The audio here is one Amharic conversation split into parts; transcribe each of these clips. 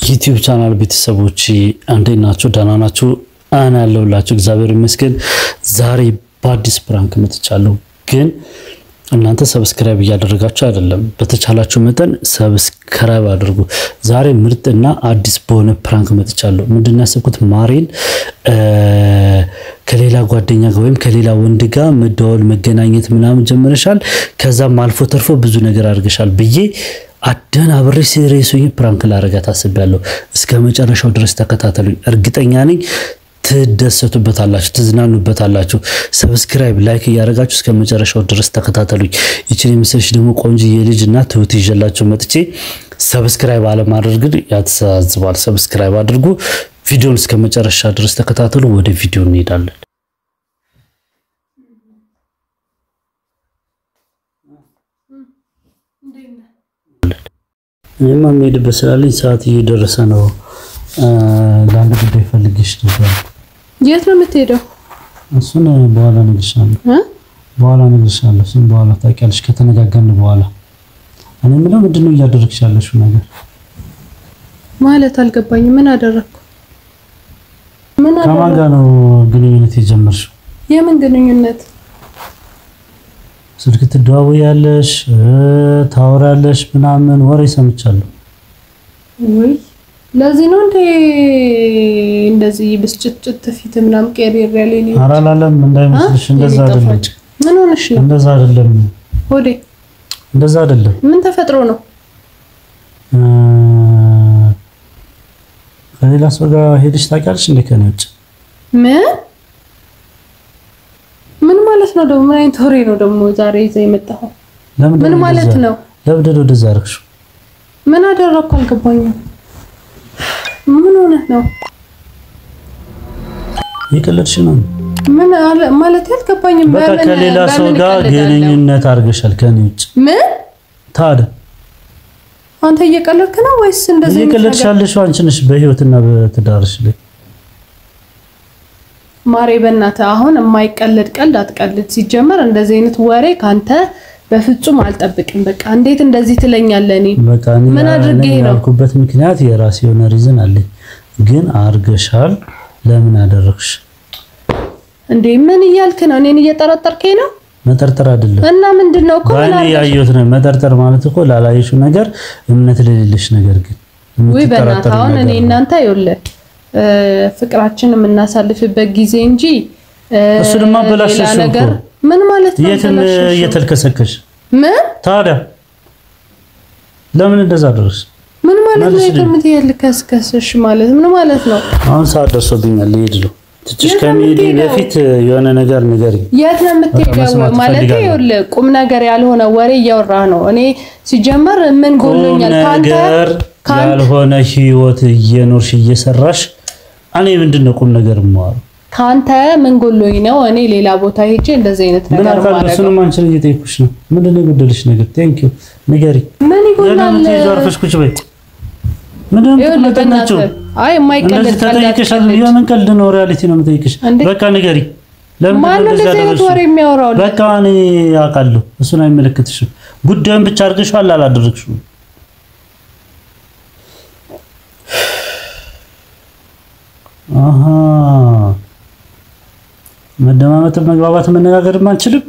ዩቲዩብ ቻናል ቤተሰቦች እንዴት ናችሁ? ደህና ናችሁ? አና ያለሁላችሁ እግዚአብሔር ይመስገን። ዛሬ በአዲስ ፕራንክ መጥቻለሁ። ግን እናንተ ሰብስክራይብ ያደረጋችሁ አይደለም፣ በተቻላችሁ መጠን ሰብስክራይብ አድርጉ። ዛሬ ምርጥና አዲስ በሆነ ፕራንክ መጥቻለሁ። ምንድነው ያሰብኩት? ማሬን ከሌላ ጓደኛ ጋር ወይም ከሌላ ወንድ ጋር መደዋወል መገናኘት ምናምን ጀምረሻል፣ ከዛም አልፎ ተርፎ ብዙ ነገር አድርገሻል ብዬ አደናብሬ ሲሪየስሊ ፕራንክ ላረጋት አስቤያለሁ። እስከ መጨረሻው ድረስ ተከታተሉኝ። እርግጠኛ ነኝ ትደሰቱበታላችሁ፣ ትዝናኑበታላችሁ። ሰብስክራይብ ላይክ ያደርጋችሁ እስከ መጨረሻው ድረስ ተከታተሉኝ። እቺን ምስልሽ ደግሞ ቆንጆ የልጅና ትውት ይዤላችሁ መጥቼ ሰብስክራይብ አለማድረግ ያተሳዝባል። ሰብስክራይብ አድርጉ። ቪዲዮን እስከ መጨረሻ ድረስ ተከታተሉ። ወደ ቪዲዮ እንሄዳለን። እኔማ የምሄድበት ስላለኝ ሰዓት እየደረሰ ነው። ለአንድ ጉዳይ ፈልጌሽ ነበር። የት ነው የምትሄደው? እሱን በኋላ እነግርሻለሁ። በኋላ እነግርሻለሁ። እሱን በኋላ ታውቂያለሽ፣ ከተነጋገርን በኋላ። እኔ ምንም ምንድነው እያደረግሽ ያለሽው ነገር ማለት አልገባኝም። ምን አደረኩ? ከማን ጋር ነው ግንኙነት የጀመርሽው? የምን ግንኙነት? ስልክ ትደዋወያለሽ፣ ታወራለሽ ምናምን ወሬ ሰምቻለሁ። ወይ ለዚህ ነው እንደዚህ ብስጭት ፊት ምናምን ቀሪር ያለኝ። አራላለም እንዳይመስልሽ፣ እንደዛ አይደለም። ምን ሆነሽ ነው? እንደዛ አይደለም ሆዴ፣ እንደዛ አይደለም። ምን ተፈጥሮ ነው? ከሌላ ሰው ጋር ሄደሽ ታውቂያለሽ እንዴ? ከኔ ውጭ ምን ማለት ነው ደግሞ? ምን አይነት ወሬ ነው ደግሞ ዛሬ ይዘህ የመጣኸው? ምን ማለት ነው? ለምንድን ነው እንደዛ አደረግሽው? ምን አደረኩ? አልገባኝም። ምን ሆነ ነው? ይቀለድሽ ነው? ምን ማለት አልገባኝም። በቃ ከሌላ ሰው ጋር ግንኙነት አድርገሻል ከኔ ውጭ? ምን ታዲያ አንተ እየቀለድክ ነው ወይስ እንደዚህ? እየቀለድሻለሽ አንቺ ነሽ በህይወትና በትዳርሽ ላይ። ማሬ በእናትህ አሁን የማይቀለድ ቀልድ አትቀልድ። ሲጀመር እንደዚህ አይነት ወሬ ካንተ በፍጹም አልጠብቅም። በቃ እንዴት እንደዚህ ትለኛለህ? እኔ በቃ ምን አድርጌ ነው ያልኩበት ምክንያት የራሴ የሆነ ሪዝን አለኝ። ግን አርገሻል። ለምን አደረግሽ እንዴ? ምን እያልክ ነው? እኔን እየጠረጠርከኝ ነው? መጠርጠር አይደለም እና ምንድነው እኮ ባይኔ ያየሁት ነው። መጠርጠር ማለት እኮ ላላየሽው ነገር እምነት ለሌለሽ ነገር ግን ወይ በእናትህ አሁን እኔ እናንተ ይኸውልህ ፍቅራችን የምናሳልፍበት ጊዜ እንጂ እሱ ድማ በላሽሽ ነገር ምን ማለት ነው? የትን እየተልከሰከሽ ምን ታዲያ ለምን እንደዛ አደረግሽ? ምን ማለት ነው? የትምት የልከስከስሽ ማለት ምን ማለት ነው? አሁን ሰዓት ደርሶብኛል፣ ልሄድ ነው። ትችሽ ከመሄድ በፊት የሆነ ነገር ንገሪኝ። የት ነው የምትሄደው? ማለት ይኸውልህ ቁም ነገር ያልሆነ ወሬ እያወራህ ነው። እኔ ሲጀመር ምን ጎሎኛል? ካንተ ያልሆነ ህይወት እየኖርሽ እየሰራሽ እኔ ምንድነው ቁም ነገር ማወራው? ካንተ ምን ጎሎኝ ነው? እኔ ሌላ ቦታ ሄጄ እንደዚህ አይነት ነገር ማለት ነው። እሱንም አንቺን እየጠየኩሽ ነው። ምንድነው የጎደልሽ ነገር? ቴንክ ዩ ንገሪ። ምን ይጎላል? ለምን ትይዛርፈሽ ቁጭ በይ። ምንድነው የምትመጣው? አይ የማይቀለድ ቀልድ የምን ቀልድ ነው? ሪያሊቲ ነው የምጠይቅሽ። በቃ ንገሪ። ለምን እንደዚህ ያደረግሽ? በቃ እኔ አውቃለሁ። እሱን አይመለከትሽም። ጉዳዩን ብቻ አድርገሽዋል፣ አላደረግሽውም። አሃ መደማመጥ፣ መግባባት፣ መነጋገር ማንችልም።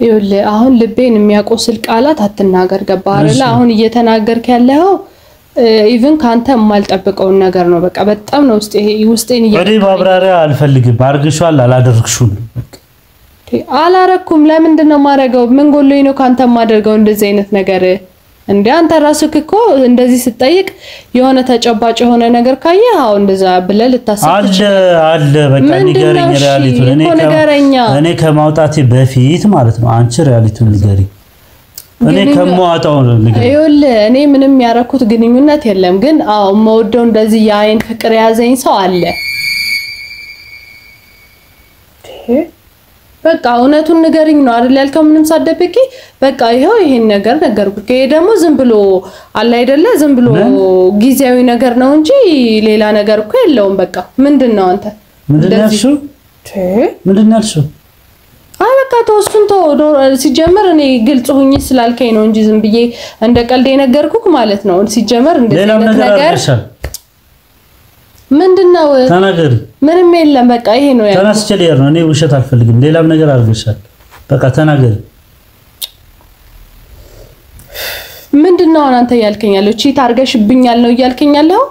ይኸውልህ አሁን ልቤን የሚያቆስል ቃላት አትናገር። ገባህ አይደል? አሁን እየተናገርክ ያለው ኢቭን ካንተ የማልጠብቀውን ነገር ነው። በቃ በጣም ነው ውስጤን ወዴ ማብራሪያ አልፈልግም። አርግሻል፣ አላደረግሽውም። አላረኩም። ለምንድን ነው ማረገው? ምን ጎሎኝ ነው ካንተ ማደርገው እንደዚህ አይነት ነገር? እንዴ አንተ ራስህ እኮ እንደዚህ ስትጠይቅ የሆነ ተጨባጭ የሆነ ነገር ካየህ አው እንደዛ ብለህ ልታስብ አለ በቃ ንገረኝ። ሪያሊቲውን እኔ ከማውጣቴ በፊት ማለት ነው። አንቺ ሪያሊቲውን ንገሪ። እኔ ከማውጣው ንገሪ። ይኸውልህ እኔ ምንም ያረኩት ግንኙነት የለም። ግን አው መወደው እንደዚህ የአይን ፍቅር ያዘኝ ሰው አለ። በቃ እውነቱን ንገሪኝ ነው አይደል ያልከው? ምንም ሳትደብቂ በቃ ይሄው ይሄን ነገር ነገርኩህ። ይሄ ደግሞ ዝም ብሎ አለ አይደለ? ዝም ብሎ ጊዜያዊ ነገር ነው እንጂ ሌላ ነገር እኮ የለውም። በቃ ምንድነው አንተ ምንድነው ያልሽው? አይ በቃ ተወሱን ሲጀመር እኔ ግልጽ ሆኜ ስላልከኝ ነው እንጂ ዝም ብዬ እንደ ቀልድ የነገርኩህ ማለት ነው። ሲጀመር እንደዚህ ነገር ምንድነው ተናገሪ ምንም የለም በቃ ይሄ ነው ያለው ተናስቼ ልሄድ ነው እኔ ውሸት አልፈልግም ሌላም ነገር አድርገሻል በቃ ተናገሪ ምንድነው አንተ ያልከኛለህ ቺት አርገሽብኛል ነው ያልከኛለህ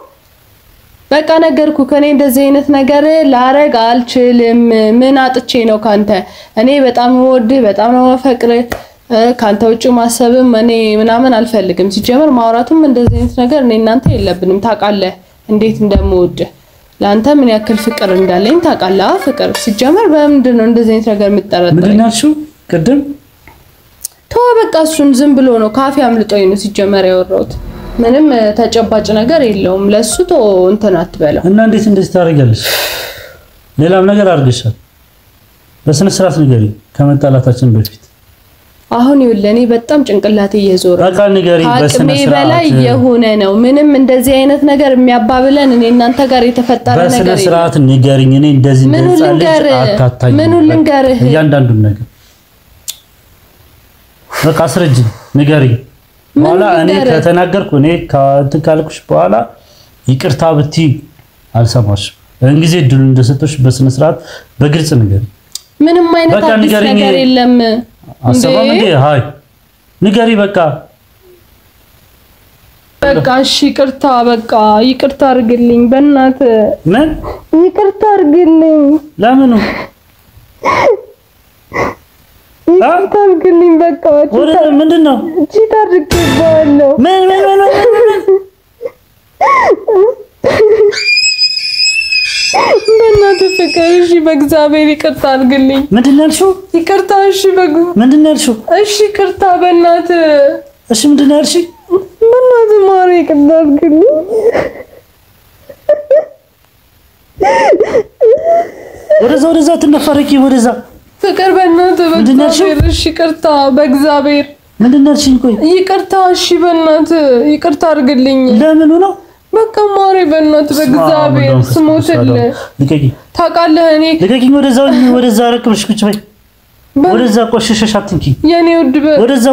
በቃ ነገርኩ ከኔ እንደዚህ አይነት ነገር ላረግ አልችልም ምን አጥቼ ነው ካንተ እኔ በጣም ወድህ በጣም ነው መፈቅር ካንተ ውጭ ማሰብም እኔ ምናምን አልፈልግም ሲጀመር ማውራቱም እንደዚህ አይነት ነገር እኔ እናንተ የለብንም ታውቃለህ እንዴት እንደምወድ ላንተ ምን ያክል ፍቅር እንዳለኝ ታውቃለህ ፍቅር ሲጀመር በምንድን ነው እንደዚህ አይነት ነገር የምትጠረጠረኝ ምንድናችሁ ቅድም ተው በቃ እሱን ዝም ብሎ ነው ካፌ አምልጦኝ ነው ሲጀመር ያወራሁት ምንም ተጨባጭ ነገር የለውም ለሱ ተው እንትን አትበለው እና እንዴት እንደዚህ ታደርጊያለሽ ሌላም ነገር አድርገሻል በስነ ስርዓት ንገሪ ከመጣላታችን በፊት አሁን ይኸውልህ በጣም ጭንቅላቴ እየዞረ በቃ ንገሪ በስነ ስርዓት በላይ የሆነ ነው ምንም እንደዚህ አይነት ነገር የሚያባብለን እኔ እናንተ ጋር የተፈጠረ ነገር በስነ ስርዓት ንገሪኝ እኔ እንደዚህ እንደጻለች አታታኝ ምን ልንገርህ እያንዳንዱን ነገር በቃ አስረጅ ንገሪ በኋላ እኔ ከተናገርኩ እኔ ካልኩሽ በኋላ ይቅርታ ብቲ አልሰማሽ እንግዜ ድሉ እንደሰጠሽ በስነ ስርዓት በግልጽ ንገሪ ምንም አይነት ነገር የለም አሰማም እንዴ ሃይ ንገሪ በቃ እሺ ይቅርታ አርግልኝ በእናት ምን ይቅርታ አርግልኝ ለምን ታርግልኝ በቃ ወደ ምንድነው ቺት አድርጌባለሁ ምን በእናትህ ፍቅር እሺ በእግዚአብሔር ይቅርታ አድርግልኝ ምንድነው ያልሽው ይቅርታ እሺ ምንድነው ያልሽው እሺ ይቅርታ በእናትህ እሺ ምንድነው ያልሽው በእናትህ ማሪ ይቅርታ አድርግልኝ ወደዛ ትነፈረቂ ወደዛ ፍቅር በእናትህ በእግዚአብሔር እሺ ይቅርታ በእግዚአብሔር ምንድነው ያልሽኝ ቆይ ይቅርታ እሺ በእናትህ ይቅርታ አድርግልኝ ለምን ነው በቃ ማሪ በእናትህ በእግዚአብሔር ስሞትልህ ልቀቂ ታውቃለህ እኔ ልቀቂኝ ወደዛ ረቅብሽ ቁጭ በይ ወደዛ ቆሽሸሽ አትንኪ የኔ ውድ ወደዛ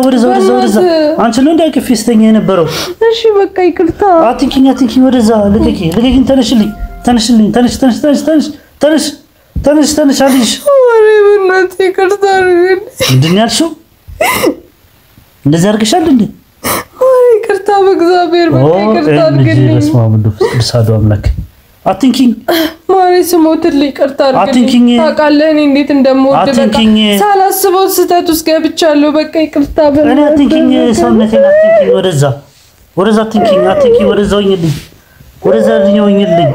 አንቺ ነው እንዳይከፍ ስተኛ የነበረው እሺ በቃ ይቅርታ አትንኪኝ ወደዛ ልቀቂኝ ተነሽ አልሽ ማሪ በእናትህ ይቅርታ አድርግልኝ ምንድን ያልሽው እንደዚህ አድርገሻል እንዴ ይቅርታ በእግዚአብሔር በቃ ይቅርታ አድርግልኝ በስመ አብ ወወልድ ወመንፈስ ቅዱስ አሐዱ አምላክ አትንኪኝ ማሪ ስሞትልኝ ይቅርታ አድርግልኝ ታውቃለህ እኔ እንዴት እንደምወድ በቃ ሳላስበው ስህተት ውስጥ ገብቻለሁ በቃ ይቅርታ እኔ አትንኪኝ ሰውነቴን አትንኪኝ ወደዛ አትንኪኝ ወደዛው ይኝልኝ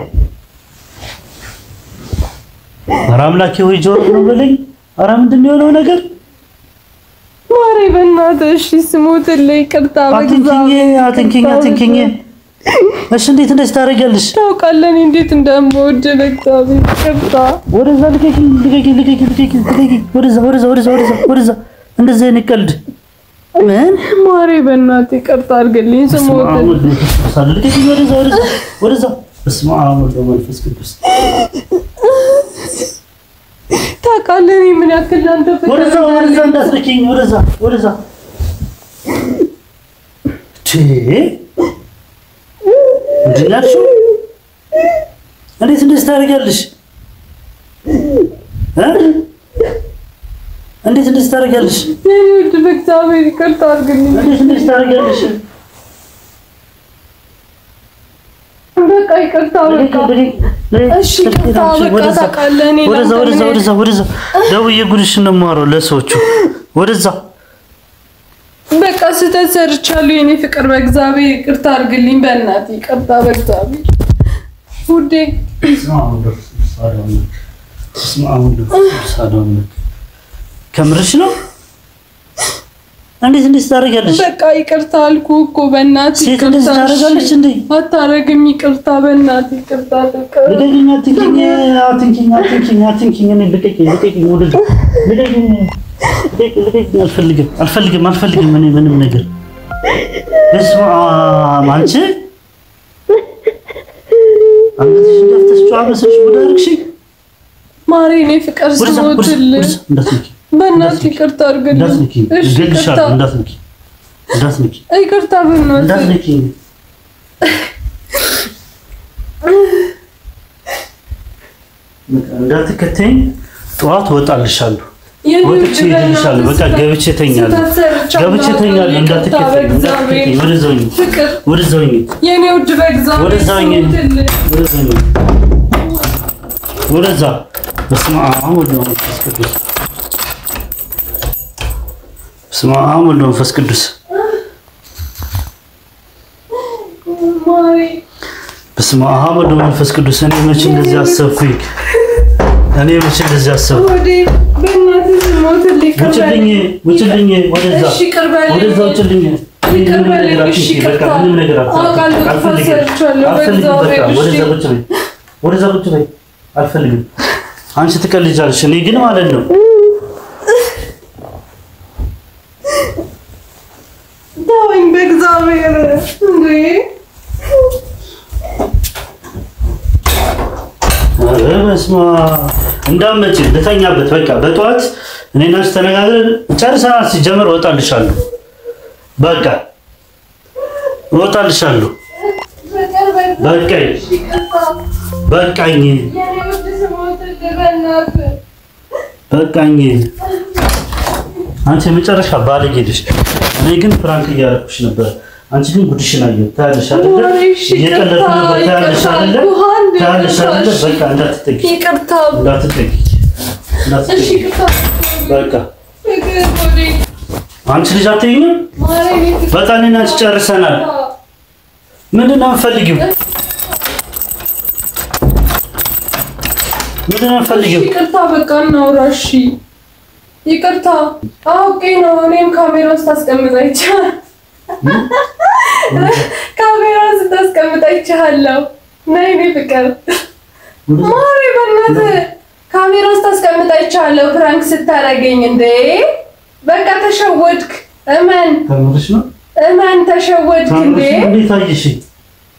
ኧረ አምላኬ ሆይ ጆሮ ነው በለኝ ኧረ ምንድን ነው የሆነው ነገር ማሪ በእናትህ እሺ ስሞትልኝ ይቅርታ በእግዚአብሔር አትንኪኝ እሺ እንዴት እንደዚህ ታደርጊያለሽ ታውቃለህ እንዴት እንደምወድ በእግዚአብሔር ይቅርታ ወደዛ ልቀቂኝ ወደዛ እንደዚህ አይነት ቀልድ ምን ማሪ በእናትህ ይቅርታ አድርግልኝ ስሞትልኝ ልቀቂኝ ወደዛ በስመ አብ ወወልድ ወመንፈስ ቅዱስ ታውቃለህ እኔ ምን ያክል አንተ ፍቅር ወደዛ እንዳትነኪኝ ወደዛ እንዴት እንደዚህ ታደርጊያለሽ እንዴት እንደዚህ ታደርጊያለሽ የኔ ውድ በእግዚአብሔር ይቅርታ አድርግልኝ እንዴት እንደዚህ ታደርጊያለሽ በቃ ይቅርታ በቃ እሺ ይቅርታ በቃ ታውቃለህ እኔ ወደዛ ደውዬ ጉድሽን ነው የማወራው ለሰዎቹ ወደዛ በቃ ስህተት ሰርቻለሁ የኔ ፍቅር በእግዚአብሔር ይቅርታ አድርግልኝ በእናትህ ይቅርታ በእግዚአብሔር ውዴ ከምርሽ ነው እንዴት እንደዚህ ታደርጊያለሽ በቃ ይቅርታ አልኩህ እኮ በእናትህ ሴት እንደዚህ ታደርጋለች እንዴ አታረግም ይቅርታ በእናትህ ይቅርታ አልፈልግም እኔ ምንም ነገር በስመ አብ አንቺ አንተሽ እንደፍተሽ ጫበሰሽ ወዳርክሽ ማሪ እኔ ፍቅር ስሞትልህ በእናትህ ይቅርታ አድርግልኝ እሺ እንዳትነኪ ይቅርታ በእናትህ እንዳትከተኝ ጠዋት ወጣልሻለሁ ወጥቼ ይልሻለሁ በቃ ገብቼ ተኛለሁ እንዳትከተኝ ወደዛው የኔ ውድ በእግዚአብሔር ወደዛ በስመ አብ ወወልድ ወመንፈስ ቅዱስ በስመ አብ ወወልድ ወመንፈስ ቅዱስ በስመ አብ ወወልድ ወመንፈስ ቅዱስ እኔ መቼ እንደዚህ አሰብኩኝ ወዴ በእናትህ ሞትልኝ ውጭልኝ ወደዛ ውጭልኝ ምንም ነገር አልፈልግም አንቺ ትቀልጃለሽ እኔ ግን ማለት ነው ተወኝ በእግዚአብሔር እንዴ በስመ አብ እንዳመጪ ልተኛበት በቃ በጠዋት እኔና አንቺ ተነጋግረን ጨርሰናል ሲጀመር እወጣልሻለሁ በቃ እወጣልሻለሁ በቃኝ አንቺ መጨረሻ ባለጌ ነሽ እኔ ግን ፍራንክ እያደረኩሽ ነበር አንቺ ግን ጉድሽን አየሁ ታያለሽ አይደል እየቀለድኩ ነበር ታያለሽ አይደል በቃ እንዳትጠጊ በቃ አንቺ ልጅ አትይኝም በቃ እኔና አንቺ ጨርሰናል ምንድነው የምትፈልጊው ይቅርታ በቃ እናውራ እሺ ይቅርታ አውቄ ነው እኔም ካሜራ ውስጥ አስቀምጣይቻለሁ ነይ ፍቅር ማሪ በእናትህ ካሜራ ውስጥ አስቀምጣይቻለሁ ፍራንክ ስታረገኝ እንዴ በቃ ተሸወድክ እመን ተሸወድክ እንዴ እንዴት አየሽ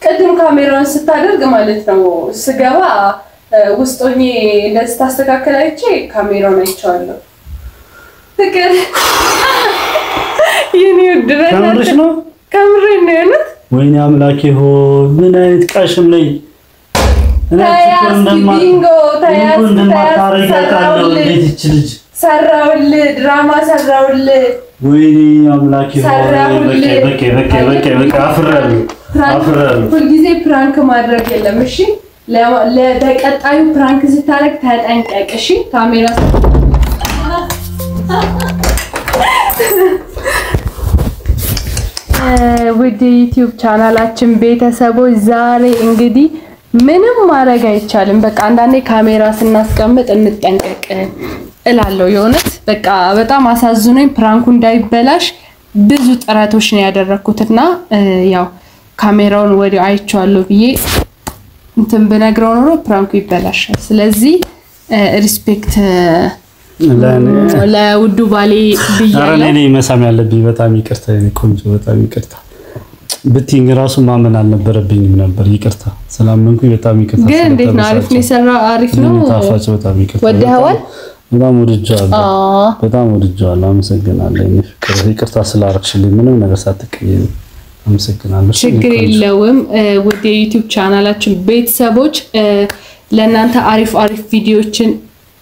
ቅድም ካሜራውን ስታደርግ ማለት ነው ስገባ ውስጦኝ እንደዚህ ታስተካክላይቼ ካሜራውን አይቻለሁ ፍቅር የኔ ድረስ ነው ካሜራ ነው ያሉት ወይኔ አምላኬ ሆይ ምን አይነት ቃሽም ነኝ ሰራውልህ ድራማ ሰራውልህ ወይኔ አምላኬ ሆይ በቃ አፍራለሁ ሁልጊዜ ፕራንክ ማድረግ የለም እሺ ለቀጣዩ ፕራንክ ስታረግ ተጠንቀቅ እሺ ካሜራ ውድ ዩቲዩብ ቻናላችን ቤተሰቦች ዛሬ እንግዲህ ምንም ማድረግ አይቻልም በቃ አንዳንዴ ካሜራ ስናስቀምጥ እንጠንቀቅ እላለሁ የሆነት በቃ በጣም አሳዝኖኝ ፕራንኩ እንዳይበላሽ ብዙ ጥረቶች ነው ያደረኩትና ያው ካሜራውን ወዲያው አይቻለሁ ብዬ እንትን በነግረው ነው ፕራንኩ ይበላሻል ስለዚህ ሪስፔክት ለውዱ ባሌ ቢያለው እኔ መሳም ያለብኝ በጣም ይቅርታ ቆንጆ በጣም ይቅርታ ብትይኝ ራሱ ማመን አልነበረብኝም ነበር ይቅርታ ሰላምንኩ በጣም ይቅርታ ግን እንዴት ነው አሪፍ ነው ሰራ አሪፍ ነው ታፋጭ በጣም ይቅርታ ወደዋል በጣም ወድጃለሁ አመሰግናለሁ ይቅርታ ስላረክሽልኝ ምንም ነገር ሳትቀየም አመሰግናለሁ ችግር የለውም ወደ ዩቲዩብ ቻናላችን ቤተሰቦች ለእናንተ አሪፍ ቪዲዮችን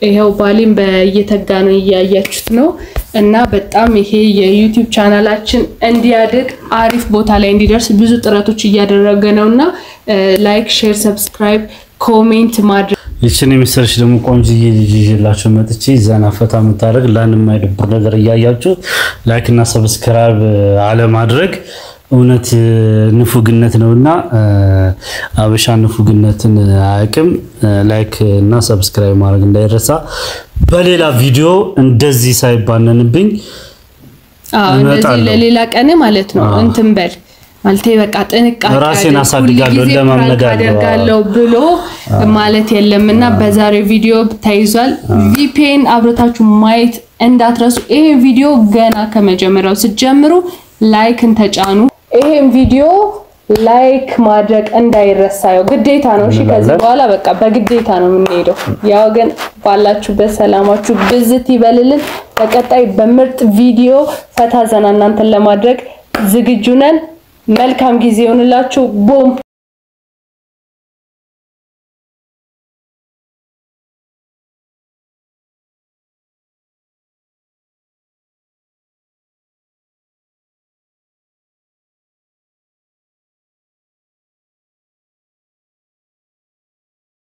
ይሄው ባሊም በየተጋኑ ያያችሁት ነው እና በጣም ይሄ የዩቲዩብ ቻናላችን እንዲያድግ አሪፍ ቦታ ላይ እንዲደርስ ብዙ ጥረቶች እያደረገ ነውና ላይክ ሼር ሰብስክራይብ ኮሜንት ማድረግ ይችኔ መሰለሽ ደግሞ ቆንጆዬ ልጅ ይዤላችሁ መጥቼ ዘና ፈታ መታረግ ላንም ማይደብር ነገር ያያችሁ ላይክ እና ሰብስክራይብ አለ ማድረግ እውነት ንፉግነት ነውና አበሻ ንፉግነትን አያውቅም ላይክ እና ሰብስክራይብ ማድረግ እንዳይረሳ በሌላ ቪዲዮ እንደዚህ ሳይባነንብኝ እንደዚህ ለሌላ ቀን ማለት ነው እንትን በል ማለቴ በቃ ጥንቃቄ ራሴን አሳድጋለሁ እንደማመጋለው ብሎ ማለት የለምና በዛሬው ቪዲዮ ተይዟል VPN አብረታችሁ ማየት እንዳትረሱ ይሄ ቪዲዮ ገና ከመጀመሪያው ሲጀምሩ ላይክን ተጫኑ ይሄን ቪዲዮ ላይክ ማድረግ እንዳይረሳው ግዴታ ነው እሺ ከዚህ በኋላ በቃ በግዴታ ነው የምንሄደው ያው ግን ባላችሁበት ሰላማችሁ ብዝት ይበልልን በቀጣይ በምርጥ ቪዲዮ ፈታ ዘና እናንተን ለማድረግ ዝግጁ ነን መልካም ጊዜ ይሁንላችሁ ቦም